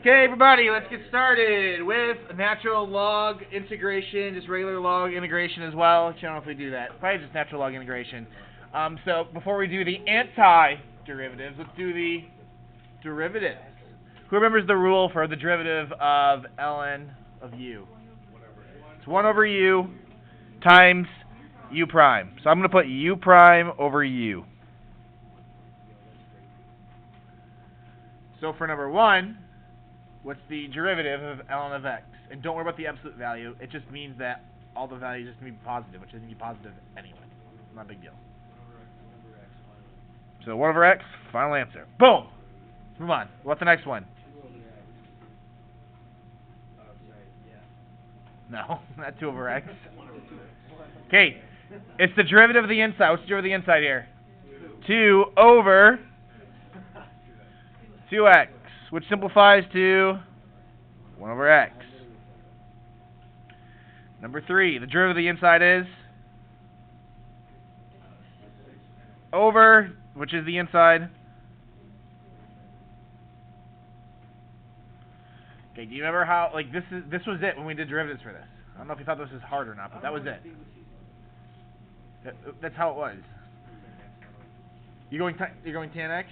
Okay, everybody, let's get started with natural log integration, just regular log integration as well. I don't know if we do that. Probably just natural log integration. So before we do the anti-derivatives, let's do the derivatives. Who remembers the rule for the derivative of ln of u? It's 1 over u times u prime. So I'm going to put u prime over u. So for number 1, what's the derivative of ln of x? And don't worry about the absolute value. It just means that all the values just need to be positive, which is going to be positive anyway. Not a big deal. So 1 over x, final answer. Boom! Let's move on. What's the next one? No, not 2 over x. Okay, it's the derivative of the inside. What's the derivative of the inside here? 2 over 2x, which simplifies to 1 over x. Number 3, the derivative of the inside is over, which is the inside. Okay, do you remember how, like, this was it when we did derivatives for this? I don't know if you thought this was hard or not, but that was it. That's how it was. You're going tan x?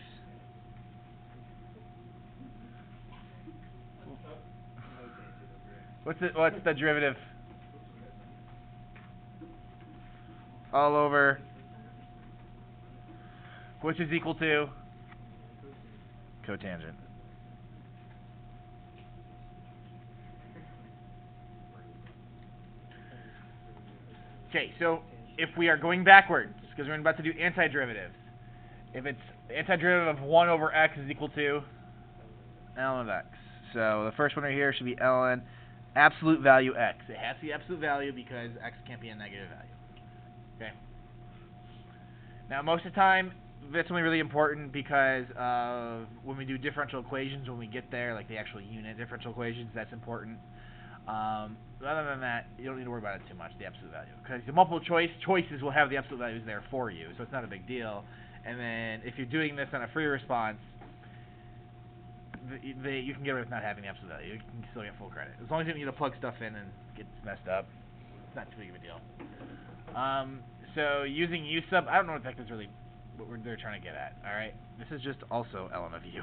What's the derivative? All over, which is equal to cotangent. Okay, so if we are going backwards, because we're about to do antiderivatives, if it's antiderivative of 1 over x is equal to ln of x. So the first one right here should be ln absolute value x. It has to be absolute value because x can't be a negative value. Okay. Now most of the time, that's only really important because when we do differential equations, when we get there, like the actual unit differential equations, that's important. Other than that, you don't need to worry about it too much, the absolute value. Because the multiple choices will have the absolute values there for you, so it's not a big deal. And then if you're doing this on a free response, you can get away with not having the absolute value. You can still get full credit. As long as you don't need to plug stuff in and get messed up, it's not too big of a deal. So using u sub, I don't know what the heck is really what they're trying to get at. Alright, this is just also ln of u.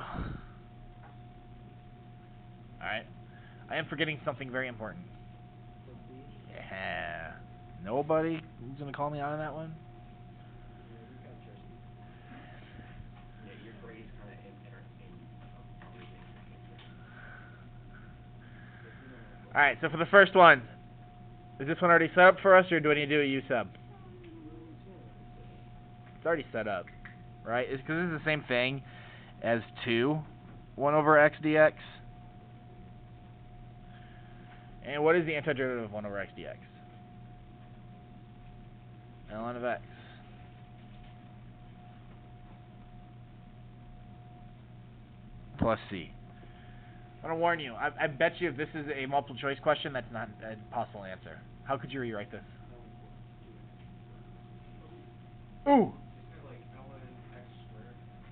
Alright, I am forgetting something very important. Yeah, nobody is going to call me out on that one? Alright, so for the first one, is this one already set up for us, or do I need to do a u sub? It's already set up, right? It's because this is the same thing as 1 over x dx. And what is the antiderivative of 1 over x dx? ln of x. Plus c. I want to warn you, I bet you if this is a multiple choice question, that's not a possible answer. How could you rewrite this? Ooh!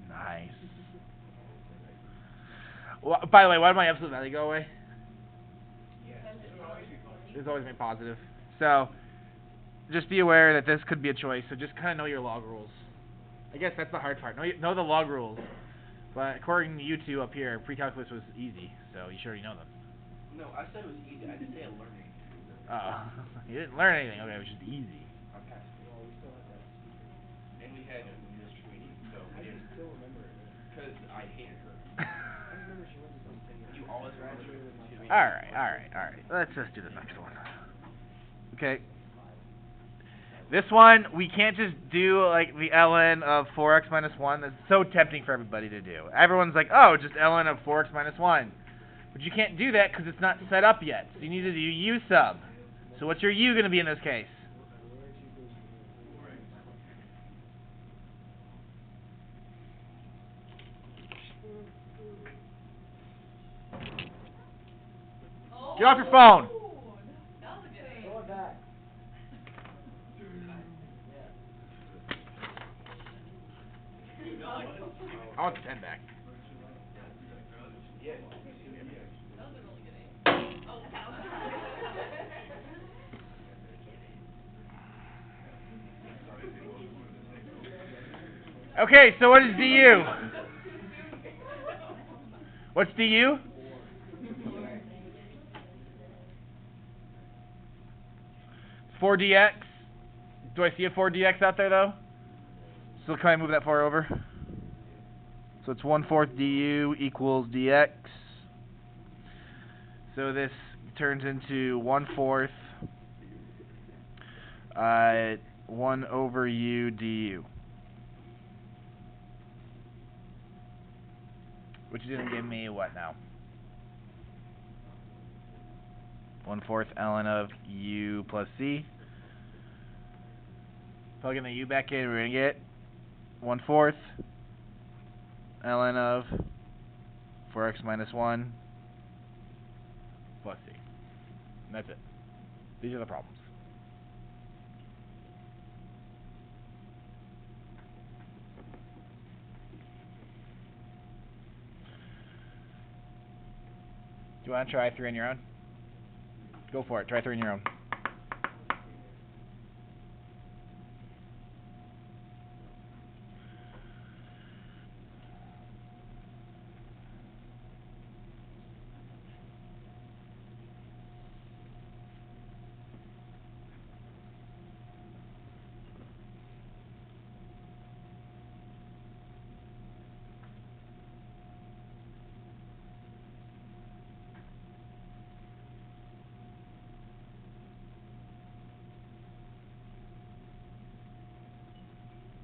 Nice. Well, by the way, why did my absolute value go away? It's always been positive. So, just be aware that this could be a choice, so just kind of know your log rules. I guess that's the hard part. Know the log rules. But according to you two up here, pre-calculus was easy, so you sure you know them. No, I said it was easy. I didn't say I learned anything. Oh, you didn't learn anything. Okay, it was just easy. Okay. And we had Miss Tweety, so I didn't still remember it. Because I hated her. I remember she went to something. You always remember it. Alright. Let's just do the next one. Okay. This one, we can't just do like the ln of 4x minus 1. That's so tempting for everybody to do. Everyone's like, oh, just ln of 4x minus 1. But you can't do that because it's not set up yet. So you need to do u sub. So what's your u going to be in this case? Get off your phone. I want the 10 back. Okay, so what is du? What's du? It's 4dx. Do I see a 4dx out there, though? So can I move that 4 over? So it's 1/4 du equals dx. So this turns into 1/4 1 over u du. Which is going to give me what now? 1/4 ln of u plus c. Plugging the u back in, we're going to get 1/4 ln of 4x minus 1 plus c. And that's it. These are the problems. Do you want to try 3 on your own? Go for it. Try 3 on your own.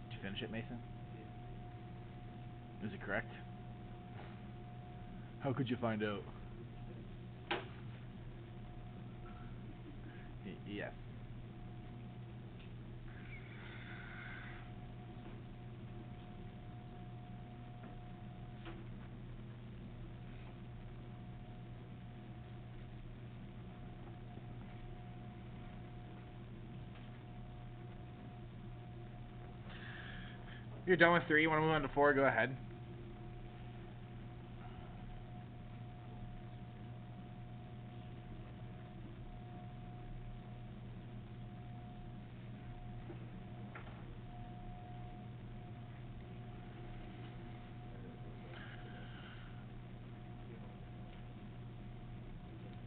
Did you finish it, Mason? Is it correct? How could you find out? Yes. You're done with 3. You want to move on to 4? Go ahead.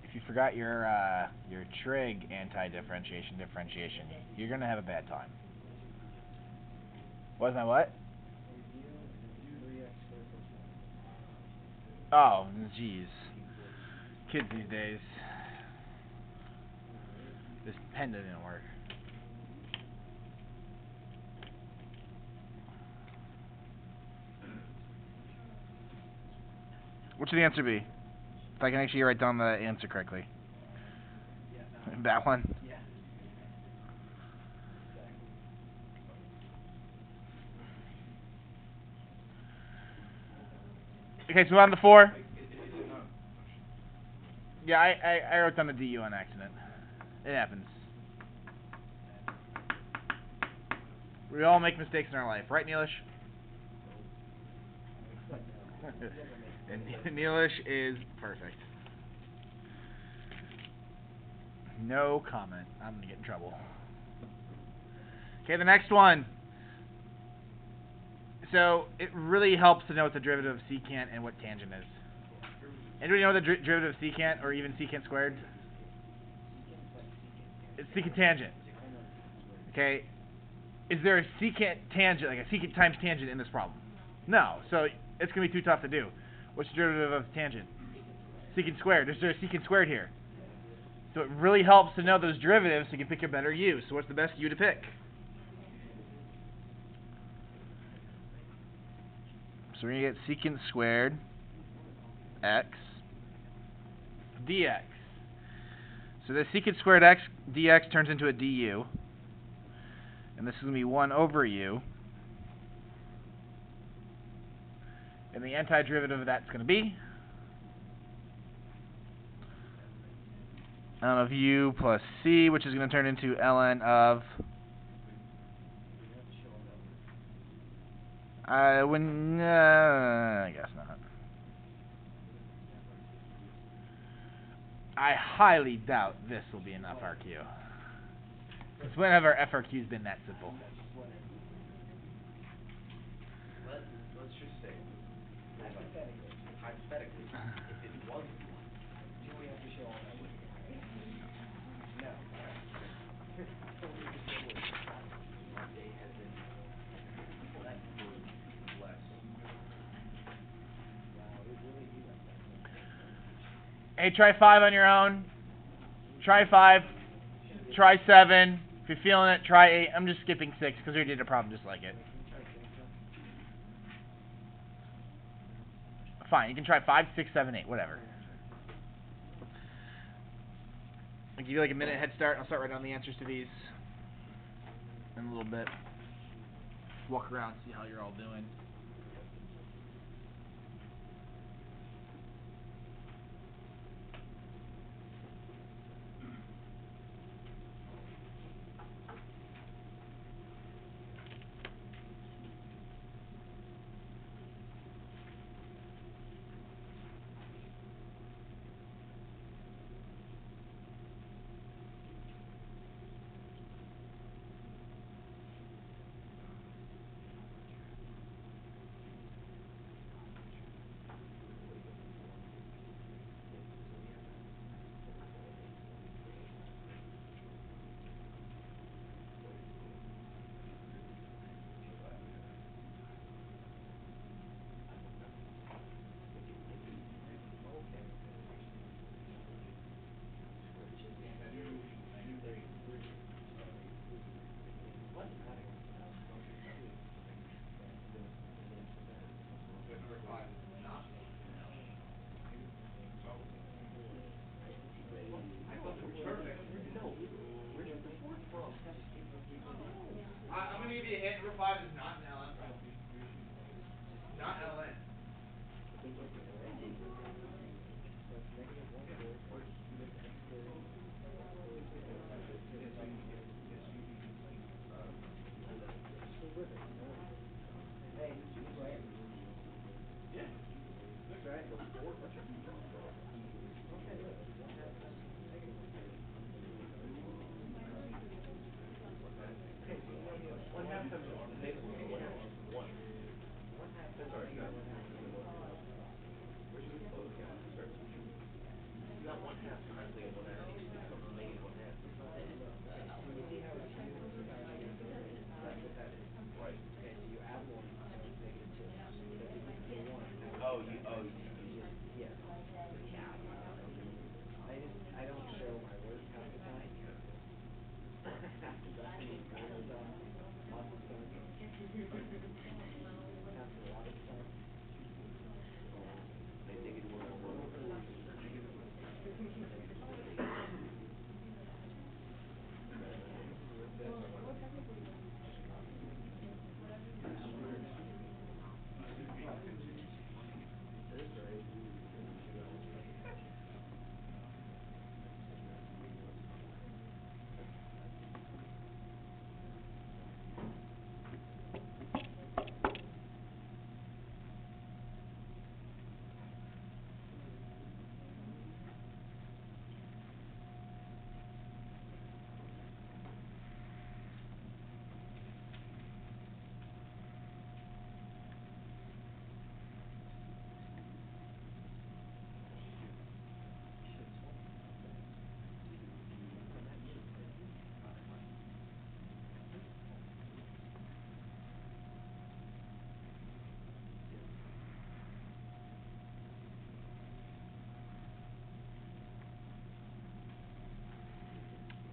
If you forgot your trig anti-differentiation differentiation, you're gonna have a bad time. What's my what? Oh, jeez. Kids these days. This pen didn't work. What should the answer be? If I can actually write down the answer correctly. That one? Okay, so move on to 4. Yeah, I wrote down the du on accident. It happens. We all make mistakes in our life, right, Neelish? And Neelish is perfect. No comment. I'm going to get in trouble. Okay, the next one. So, it really helps to know what the derivative of secant and what tangent is. Anybody know the derivative of secant or even secant squared? It's secant tangent. Okay. Is there a secant tangent, like a secant times tangent in this problem? No. So, it's going to be too tough to do. What's the derivative of tangent? Secant squared. Is there a secant squared here? So it really helps to know those derivatives so you can pick your better u. So what's the best u to pick? So we're going to get secant squared x dx. So the secant squared x dx turns into a du. And this is going to be 1 over u. And the antiderivative of that's going to be ln of u plus c, which is going to turn into ln of I guess not. I highly doubt this will be enough RQ. Because when have our FRQs been that simple? let's just say, hypothetically, if it wasn't one, do we have to show all that work again? No. Our day has been less burdened, less. Wow, it really be like that. Hey, try 5 on your own. Try 5. Try 7. If you're feeling it, try 8. I'm just skipping 6 because we did a problem just like it. Fine, you can try 5, 6, 7, 8, whatever. I'll give you like a minute head start. I'll start writing down the answers to these in a little bit. Walk around, see how you're all doing. I'm going to give you a hint. Number 5 is not an LN problem. Not LN.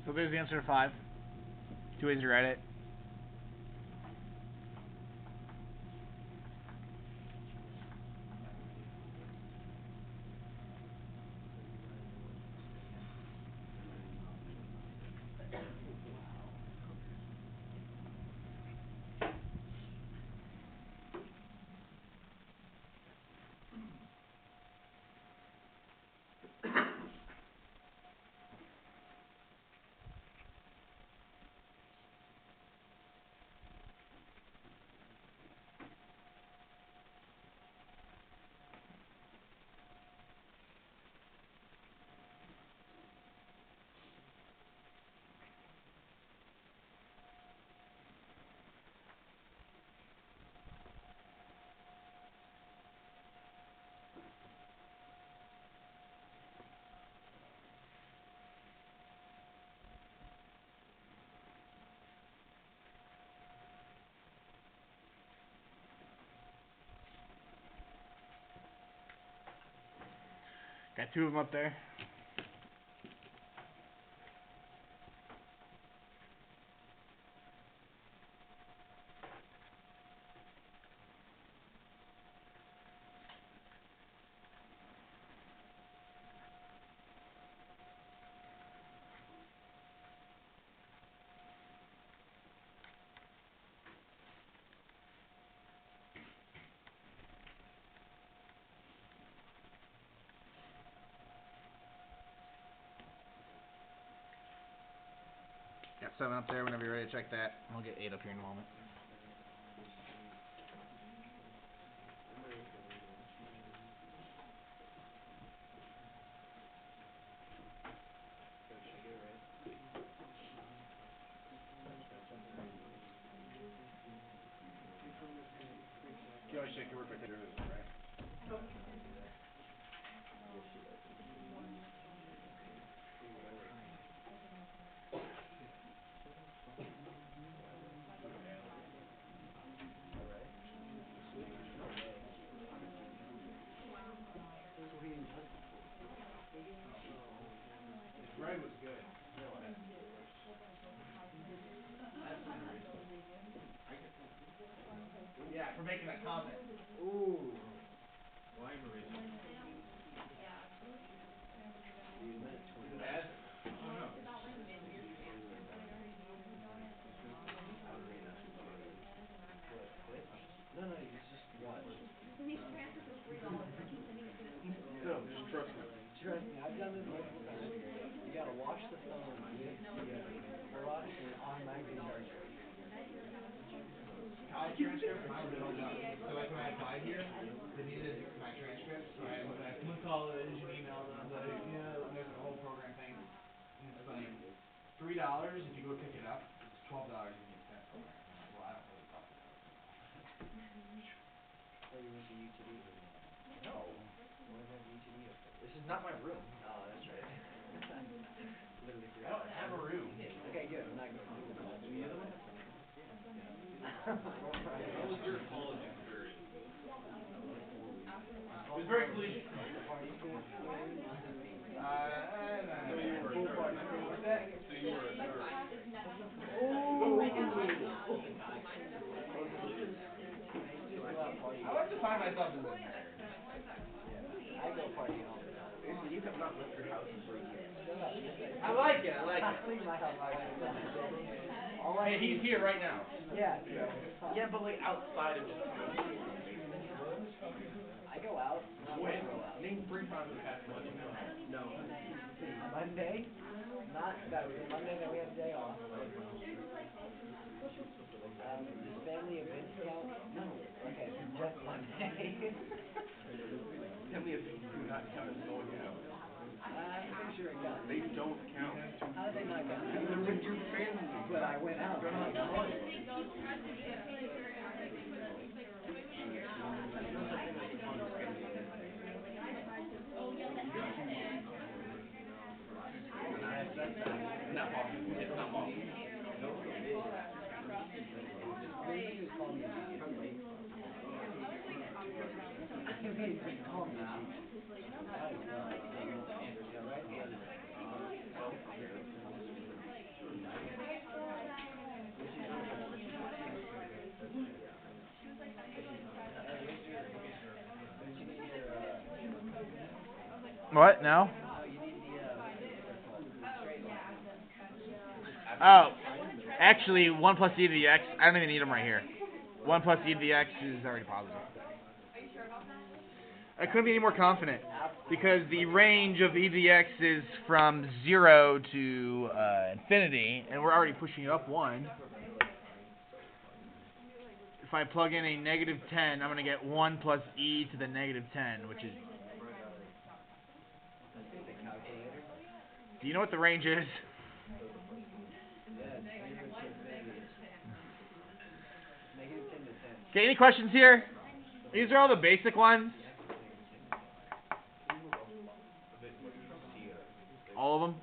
So there's the answer to 5. 2 ways to write it. Got two of them up there. Got 7 up there whenever you're ready to check that. I'll get 8 up here in a moment. You always check your work by derivatives, right? His bread was good. Yeah, for making that comment. Ooh. Lime eraser. Is it bad? Oh no. No, it's just watch. No, just trust me. Trust me, I've done this multiple times. You gotta wash the phone with the brush and automatically charge it. College transcript, mine was all done. So like when I applied here, they needed my transcripts. So I went back to my college and emailed them. I was like, yeah, there's a whole program thing. And it's like $3 if you go pick it up. It's $12 if you get that program. I'm like, well, I don't really talk to those. Oh, you went to UTD? No. What is that UTD up there? This is not my room. Oh, that's right. Literally I don't have a room. Okay, good. I'm not going to do it. How was your college experience? It was very collegiate. So you were Full a party. nerd. What's that? So you were a nerd. I like to find myself as a nerd. I go partying all the time. You have not left your house for years. I like it. I like it. Leave my house. Hey, he's here right now. Yeah. Yeah, but like outside of just I go out. When? Name 3 times the past month. no. Monday? Not that Monday that we have a day off. Does family events count? No. Okay, just Monday. Family events do not count as going out. I'm pretty sure it counts. They don't count. How did they not count? They're with your family. But I went out. They're not fun. Not possible. It's not possible. Call me. Call me. What? No? Oh, actually, 1 plus e to the x. I don't even need them right here. 1 plus e to the x is already positive. I couldn't be any more confident because the range of e to the x is from 0 to infinity, and we're already pushing it up 1. If I plug in a negative 10, I'm going to get 1 plus e to the negative 10, which is... Do you know what the range is? Okay, any questions here? These are all the basic ones. All of them?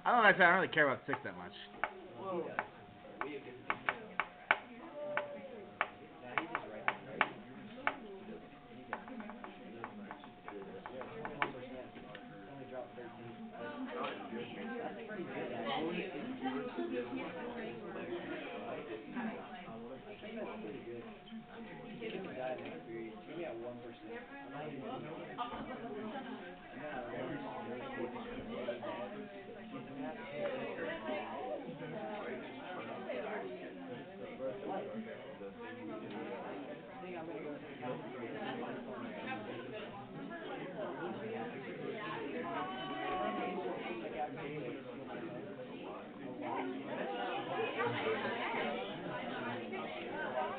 I don't know. I don't really care about 6 that much.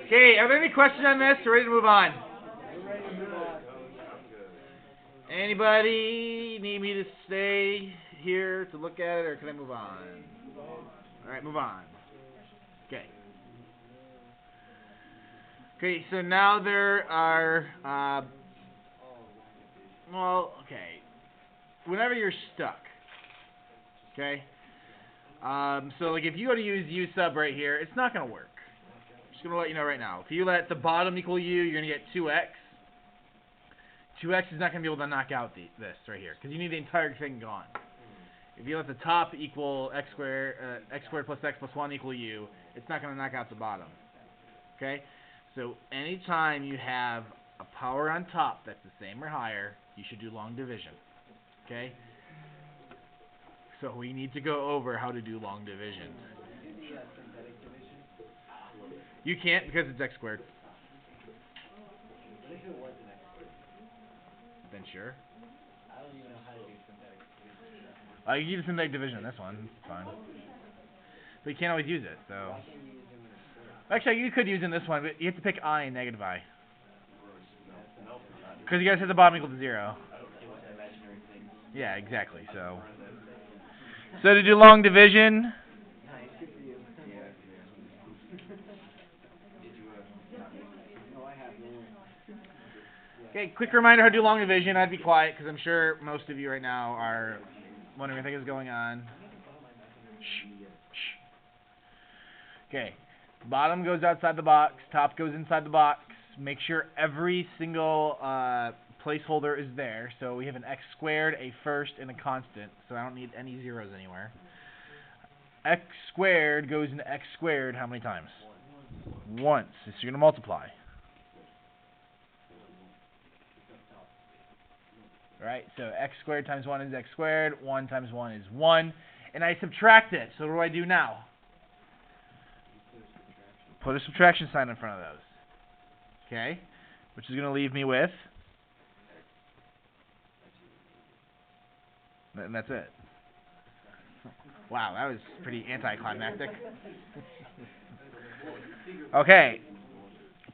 Okay, are there any questions on this? We're ready to move on. Anybody need me to stay here to look at it, or can I move on? All right, move on. Okay. Okay, so now there are, well, okay. Whenever you're stuck, okay? So, like, if you go to use U sub right here, it's not going to work. I'm just going to let you know right now. If you let the bottom equal U, you're going to get 2x. 2x is not going to be able to knock out this right here, because you need the entire thing gone. If you let the top equal x squared plus x plus 1 equal u, it's not going to knock out the bottom. Okay? So anytime you have a power on top that's the same or higher, you should do long division. Okay? So we need to go over how to do long division. You can't because it's x squared. Then sure. I don't even know how to do synthetic division. You can use synthetic division in this one. It's fine. But you can't always use it, so. Actually, you could use it in this one, but you have to pick I and negative I. Because you guys hit the bottom equal to 0. Yeah, exactly, so. So to do long division. Okay, quick reminder how to do long division. I'd be quiet because I'm sure most of you right now are wondering what the heck is going on. Shh. Shh. Okay, bottom goes outside the box, top goes inside the box. Make sure every single placeholder is there. So we have an x squared, a first, and a constant. So I don't need any zeros anywhere. X squared goes into x squared how many times? Once. So you're going to multiply. Right, so x squared times 1 is x squared, 1 times 1 is 1, and I subtract it. So what do I do now? Put a subtraction sign in front of those. Okay, which is going to leave me with, and that's it. Wow, that was pretty anticlimactic. Okay,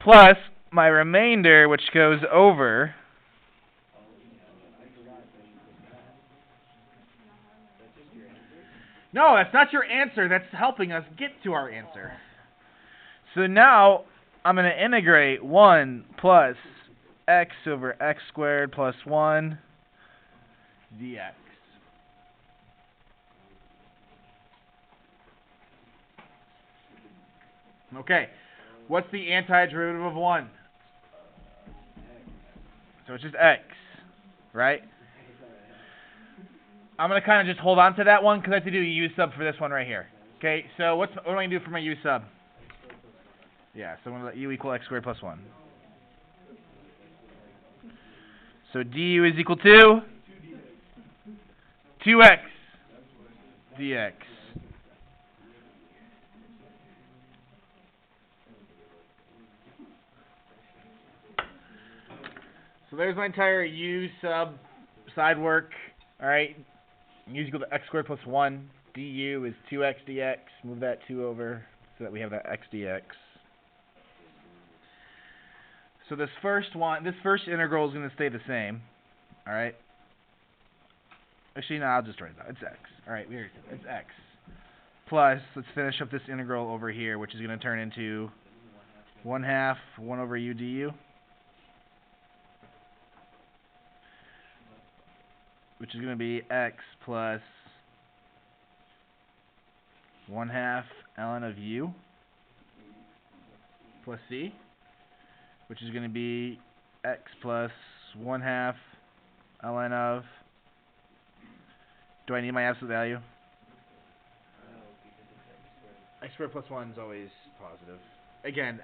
plus my remainder, which goes over. No, that's not your answer. That's helping us get to our answer. So now I'm going to integrate 1 plus x over x squared plus 1 dx. Okay, what's the antiderivative of 1? So it's just x, right? I'm going to kind of just hold on to that one because I have to do a u sub for this one right here. Okay, so what am I going to do for my u sub? Yeah, so I'm going to let u equal x squared plus 1. So du is equal to 2x dx. So there's my entire u sub side work. All right. U is equal to x squared plus 1. Du is 2x dx. Move that 2 over so that we have that x dx. So this first integral is going to stay the same. All right. Actually, no, I'll just write it out. It's x. All right, it's x. Plus, let's finish up this integral over here, which is going to turn into 1/2 1 over u du. Which is going to be x plus 1/2 ln of u plus c, which is going to be x plus 1/2 ln of, do I need my absolute value? X squared plus 1 is always positive. Again,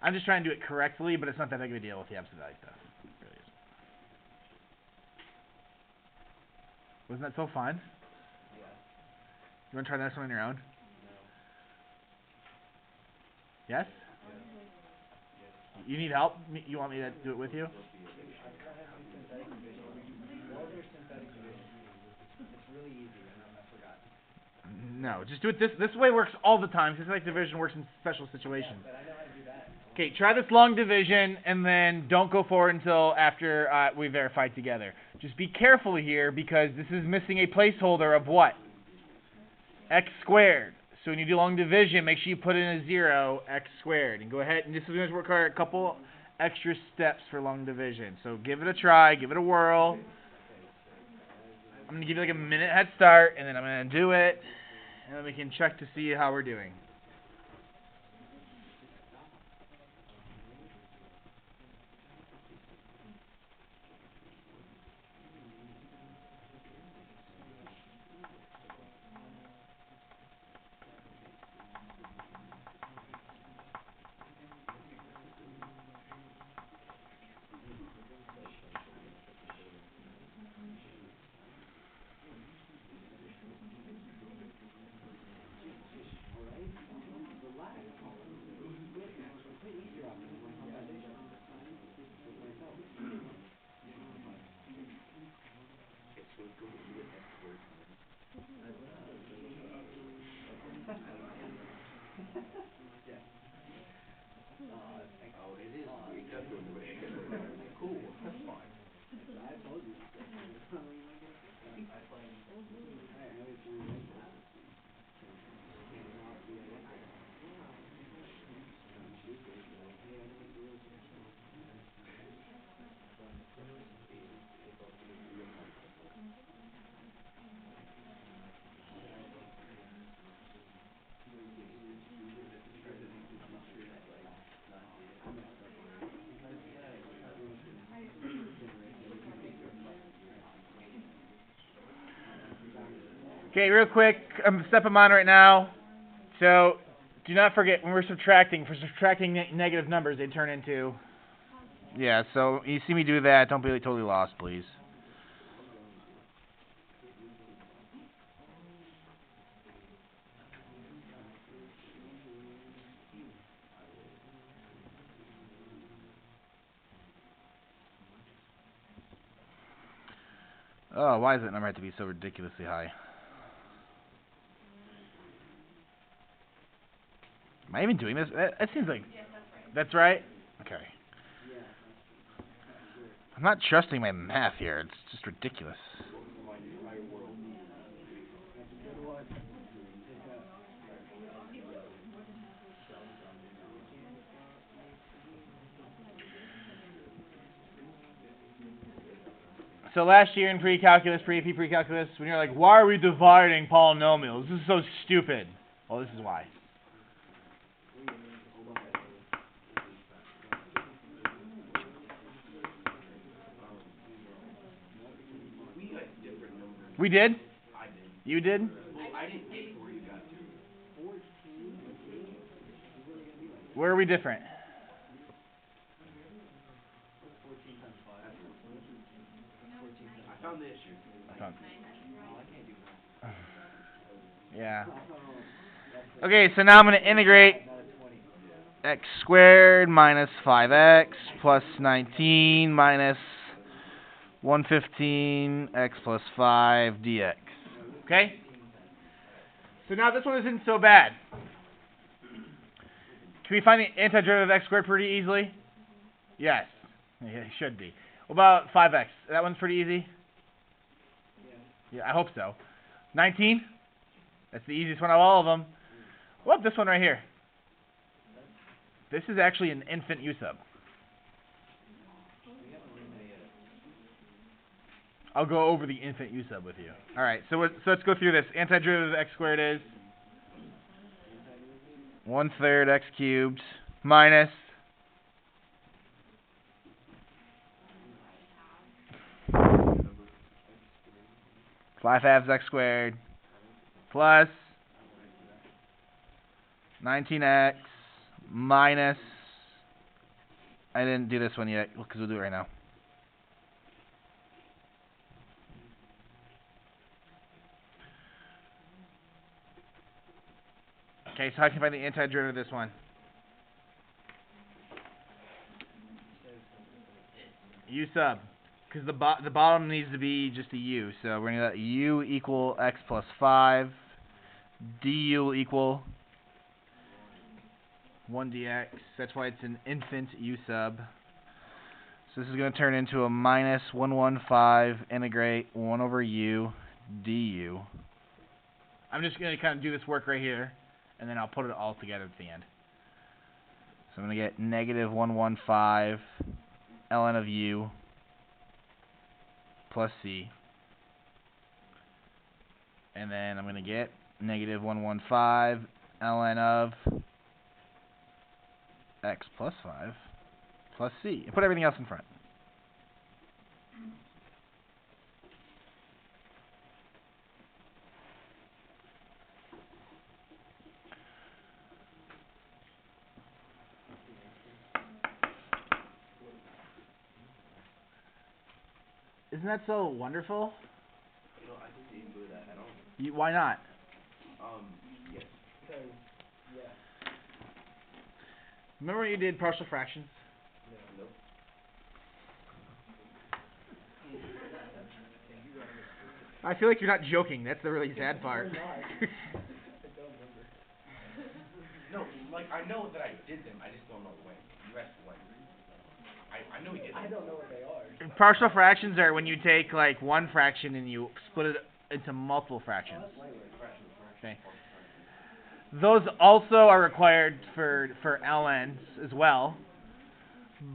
I'm just trying to do it correctly, but it's not that big of a deal with the absolute value stuff. It really isn't. Wasn't that so fun? Yeah. You want to try this one on your own? No. Yes? You need help? You want me to do it with you? Walls are synthetic division. It's really easy, I forgot. No, just do it this way works all the time. Synthetic division works in special situations. But I know how to do that. Okay, try this long division, and then don't go forward until after we verify together. Just be careful here, because this is missing a placeholder of what? X squared. So when you do long division, make sure you put in a 0, x squared. And go ahead, and this is going to require a couple extra steps for long division. So give it a try, give it a whirl. I'm going to give you like a minute head start, and then I'm going to do it, and then we can check to see how we're doing. Oh, it is. It does go quick. Cool. That's fine. Okay, real quick, I'm stepping them on right now. So, do not forget, when we're subtracting, for subtracting negative numbers, they turn into... Yeah, so you see me do that, don't be totally lost, please. Oh, why does that number have to be so ridiculously high? Am I even doing this? That seems like... Yes, That's right? Okay. I'm not trusting my math here. It's just ridiculous. So last year in pre-calculus, pre-AP pre-calculus, when you're like, why are we dividing polynomials? This is so stupid. Well, this is why. We got different numbers. We did? I did. You did? Well, I didn't get to where you got to. Where are we different? I found the issue. Yeah. Okay, so now I'm going to integrate x squared minus 5x plus 19 minus 115 x plus 5 dx. Okay? So now this one isn't so bad. Can we find the antiderivative of x squared pretty easily? Yes. Yeah, it should be. What about 5x? That one's pretty easy? Yeah, I hope so. 19? That's the easiest one of all of them. What about this one right here? This is actually an infant U-sub. I'll go over the infant U-sub with you. Alright, so let's go through this. Antiderivative of x squared is 1/3 x cubed minus 5/2 x squared plus 19x minus, I didn't do this one yet because we'll do it right now. Okay, so how can you find the antiderivative of this one? U sub. Because the bottom needs to be just a u. So we're going to let u equal x plus 5. Du will equal 1 dx. That's why it's an infant u sub. So this is going to turn into a minus 115 integrate 1 over u du. I'm just going to kind of do this work right here, and then I'll put it all together at the end. So I'm going to get negative 115 ln of u plus c. And then I'm going to get negative 115 ln of x plus 5 plus c. And put everything else in front. Isn't that so wonderful? You know, I just didn't do that at all. Why not? Yes. Because, yeah. Remember when you did partial fractions? Nope. I feel like you're not joking. That's the really sad part. I don't remember. No, like, I know that I did them, I just don't know when. You asked when. I know we did them. I don't know what they are. Partial fractions are when you take like one fraction and you split it into multiple fractions. Okay. Those also are required for LNs as well,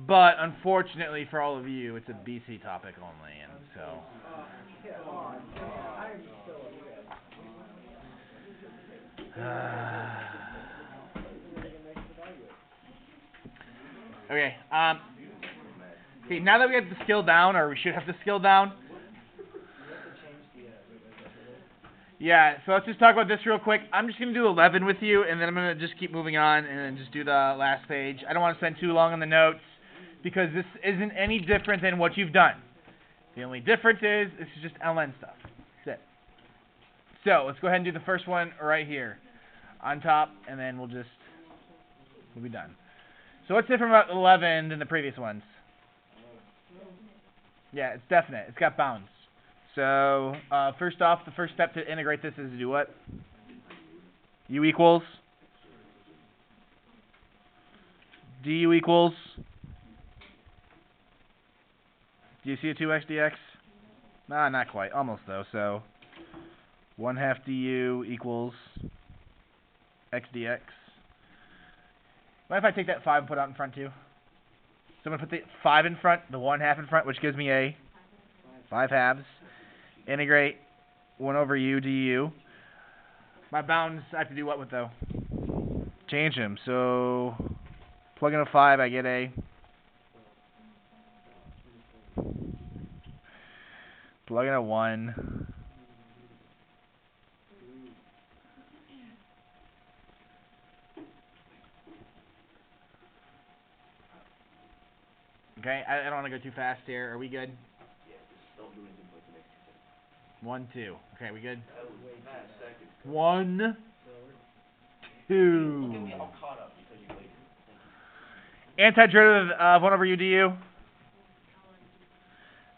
but unfortunately for all of you, it's a BC topic only, and so. I'm so Okay. Okay. Now that we have the skill down, or we should have the skill down. Yeah. So let's just talk about this real quick. I'm just gonna do 11 with you, and then I'm gonna just keep moving on, and then just do the last page. I don't want to spend too long on the notes because this isn't any different than what you've done. The only difference is this is just LN stuff. That's it. So let's go ahead and do the first one right here on top, and then we'll be done. So what's different about 11 than the previous ones? Yeah, it's definite. It's got bounds. So first off, the first step to integrate this is to do what? U equals du equals. Do you see a 2x dx? Nah, not quite. Almost though. So 1/2 du equals x dx. What if I take that 5 and put it out in front too? So I'm going to put the 5 in front, the 1/2 in front, which gives me a 5/2. Integrate 1 over u du. My bounds, I have to do what with though? Change them. So plug in a 5, I get a. Plug in a 1. Okay, I don't want to go too fast here. Are we good? Yeah, just don't do anything like the next 1, 2. Okay, we good? That was fast seconds. 1, Look at 2. me all caught up because you waited. Thank you. Antiderivative of 1 over u du.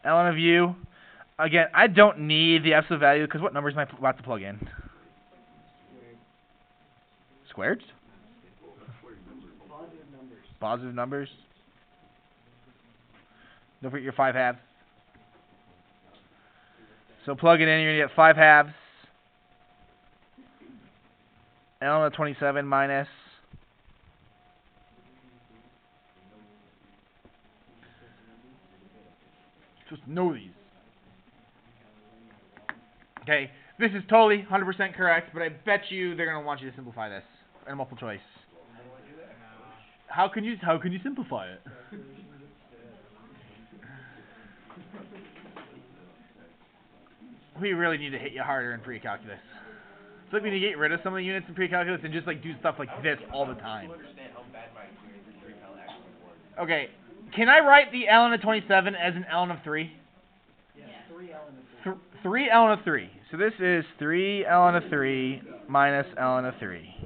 ln of u. Again, I don't need the absolute value because what numbers am I about to plug in? Squared? Positive numbers. Don't forget your 5/2. So plug it in, you're going to get 5/2. ln of 27 minus. Just know these. Okay, this is totally 100% correct, but I bet you they're going to want you to simplify this in multiple choice. How can you simplify it? We really need to hit you harder in pre-calculus. It's like we need to get rid of some of the units in pre-calculus and just like do stuff like this all the time. Understand how bad my experience in pre-cal actually was. Okay, can I write the ln of 27 as an ln of 3? Yeah, 3 ln of 3. 3 ln of 3. So this is 3 ln of 3 minus ln of 3.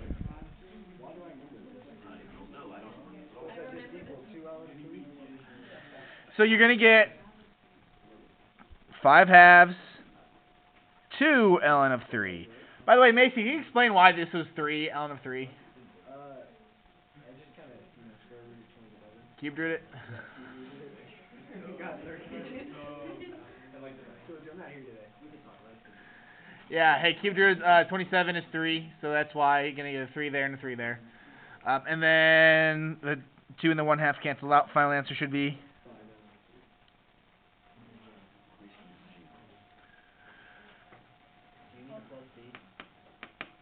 So you're going to get 5 halves, 2 ln of 3. By the way, Macy, can you explain why this was 3 ln of 3? I just kind of, square root of 20 Cube root it? got 30. I like that. So I'm not here today. We can talk, right? Yeah, hey, cube root 27 is 3, so that's why you're going to get a 3 there and a 3 there. And then the 2 and the 1/2 cancel out. Final answer should be...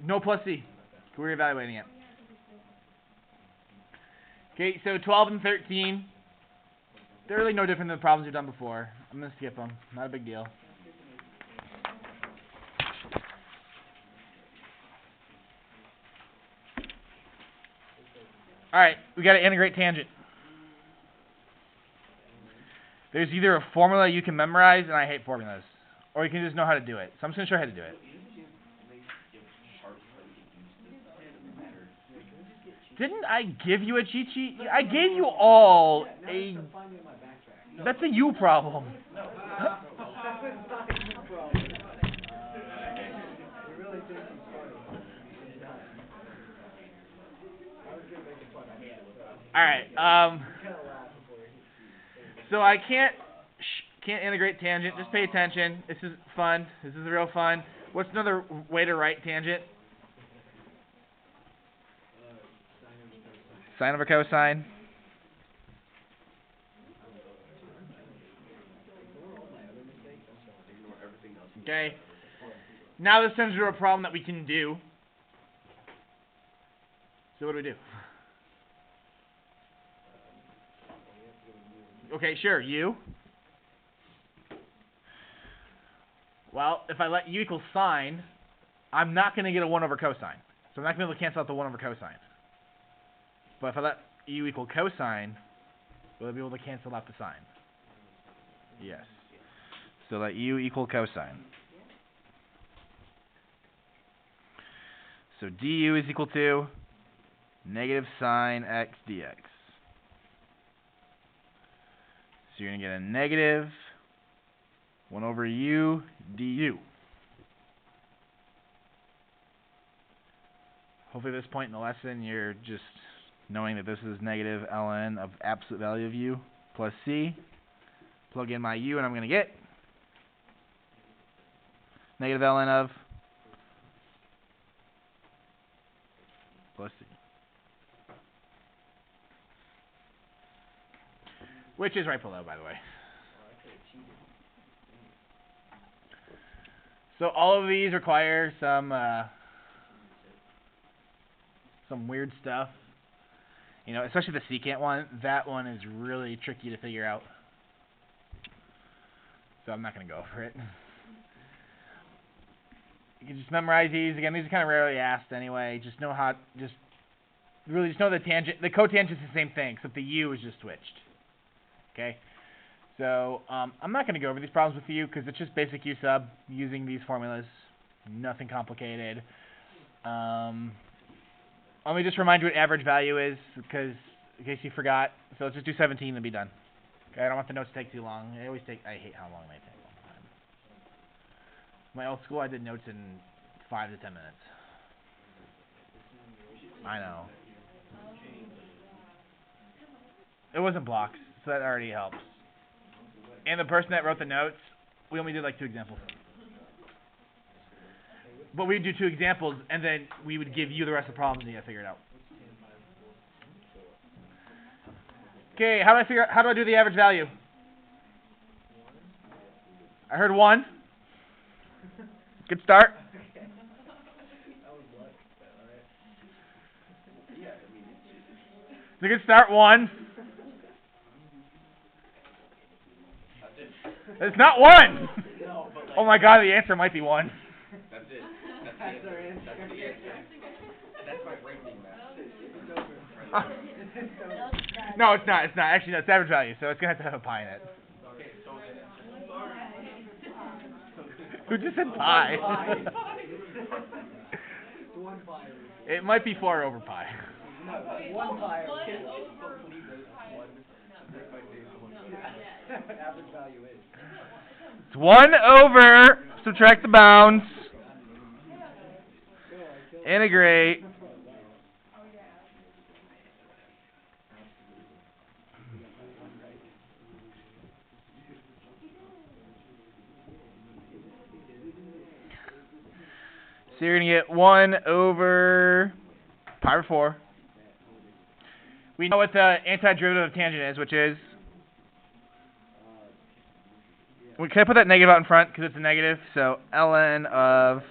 No plus C. We're evaluating it. Okay, so 12 and 13. They're really no different than the problems we've done before. I'm going to skip them. Not a big deal. Alright, we got to integrate tangent. There's either a formula you can memorize, and I hate formulas, or you can just know how to do it. So I'm just going to show you how to do it. Didn't I give you a cheat sheet? I gave you all a... That's a you problem. Alright, so I can't integrate tangent. Just pay attention. This is fun. This is real fun. What's another way to write tangent? Sine over cosine. Okay. Now this turns into a problem that we can do. So what do? Okay, sure, u. Well, if I let u equal sine, I'm not going to get a 1 over cosine. So I'm not going to be able to cancel out the 1 over cosine. But if I let u equal cosine, will I be able to cancel out the sine? Yes. So let u equal cosine. So du is equal to negative sine x dx. So you're going to get a negative 1 over u du. Hopefully at this point in the lesson you're just knowing that this is negative ln of absolute value of u plus c. Plug in my u and I'm going to get negative ln of plus c. Which is right below, by the way. So all of these require some weird stuff. You know, especially the secant one. That one is really tricky to figure out. So I'm not going to go over it. You can just memorize these. Again, these are kind of rarely asked anyway. Just know how, really just know the tangent. The cotangent is the same thing, except the u is just switched. Okay? So I'm not going to go over these problems with you because it's just basic u sub using these formulas. Nothing complicated. Let me just remind you what average value is, because in case you forgot. So let's just do 17 and be done. Okay, I don't want the notes to take too long. I hate how long they take. A long time. My old school, I did notes in 5 to 10 minutes. I know. It wasn't blocks, so that already helps. And the person that wrote the notes, we only did like 2 examples. But we'd do 2 examples, and then we would give you the rest of the problems, and you got to figure it out. Okay, how do I do the average value? I heard 1. Good start. It's a good start. 1. It's not 1. Oh my God, the answer might be 1. That's it. That's the answer. That's the answer. That's my ranking map. No, it's not. It's not. Actually, no, it's average value, so it's going to have a pi in it. Okay, so Who just said pi? It might be 4 over pi. No, 1 pi. Average value is. It's 1 over, subtract the bounds, integrate. So you're going to get 1 over pi over 4. We know what the antiderivative of tangent is, which is... Can I put that negative out in front because it's a negative? So ln of...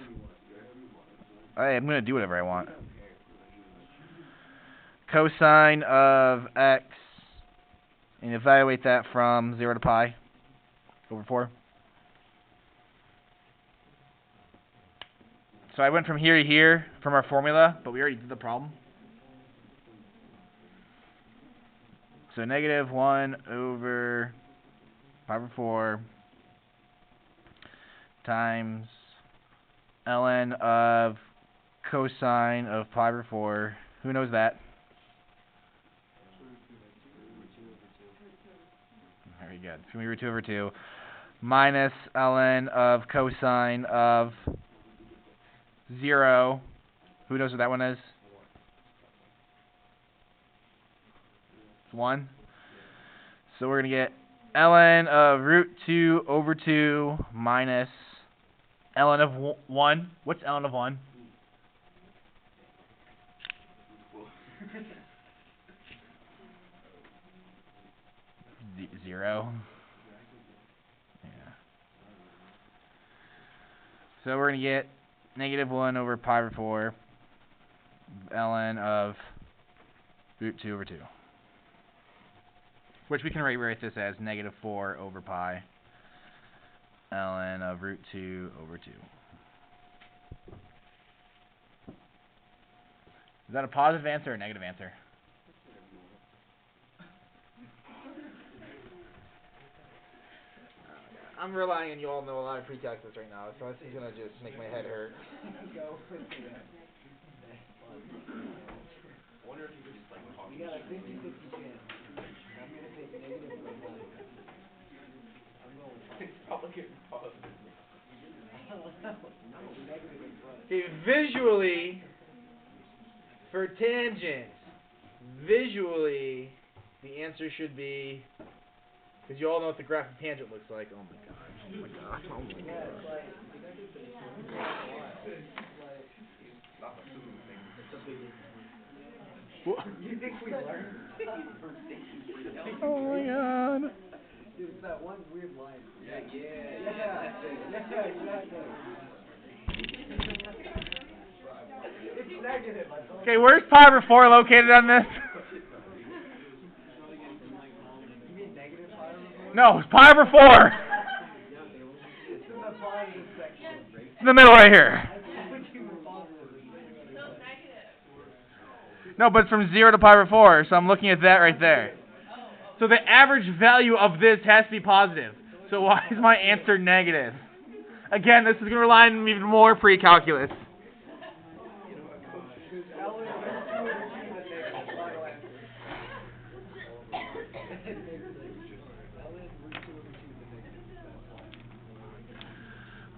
I'm going to do whatever I want. Cosine of x, and evaluate that from 0 to pi over 4. So I went from here to here from our formula, but we already did the problem. So negative 1 over pi over 4 times ln of cosine of pi over 4. Who knows that? Very good. It's going to be root 2 over 2 minus ln of cosine of 0. Who knows what that one is? It's 1. So we're going to get ln of root 2 over 2 minus ln of 1. What's ln of 1? 0. Yeah. So we're going to get negative 1 over pi over 4 ln of root 2 over 2. Which we can rewrite this as negative 4 over pi ln of root 2 over 2. Is that a positive answer or a negative answer? I'm relying on you all know a lot of pre-calculus right now, so this is going to just make my head hurt. Wonder if you could just like talk. We got a 50-50 chance. I'm going to take negative 1. I'm going It's probably getting positive. negative in front. Okay, visually, for tangents, visually, the answer should be, because you all know what the graph of tangent looks like. Oh my god. Oh my god. Oh my Yeah, god. it's like, you think we learned? Oh my god. Dude, it's that one weird line. Yeah, exactly. It's negative. I told Okay, where's pi over 4 located on this? you. Mean negative pi over 4? No, it's pi over 4. It's in the positive section. It's in the middle right here. No, but it's from 0 to pi over 4, so I'm looking at that right there. So the average value of this has to be positive. So why is my answer negative? Again, this is going to rely on even more pre-calculus.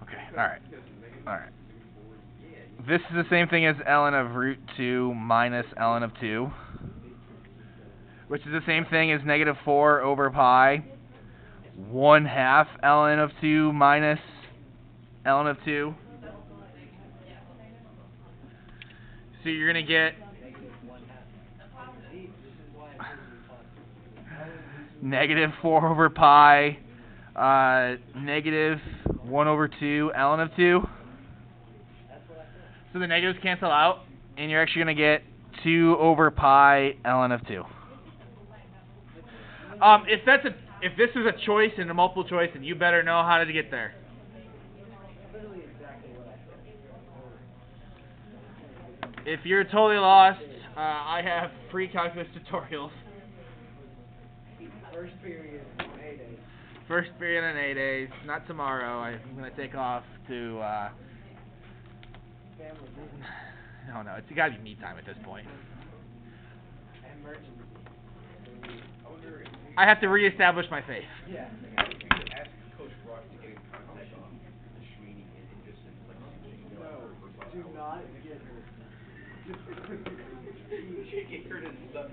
Okay, alright. Alright. This is the same thing as ln of root 2 minus ln of 2, which is the same thing as negative 4 over pi 1/2 ln of 2 minus ln of 2. So you're going to get negative 4 over pi negative 1 over 2 ln of 2. So the negatives cancel out, and you're actually going to get 2 over pi ln of 2. If this is a choice and a multiple choice, then you better know how to get there. If you're totally lost, I have pre-calculus tutorials. First period in 8 days. First period in 8 days, not tomorrow. I'm going to take off to... No, it's got to be me time at this point. Emergency. I wonder if I have to reestablish my faith. Yeah. Ask Coach Rock to get in contact with Sweeney and just like No, do not get her. she get her to stuff.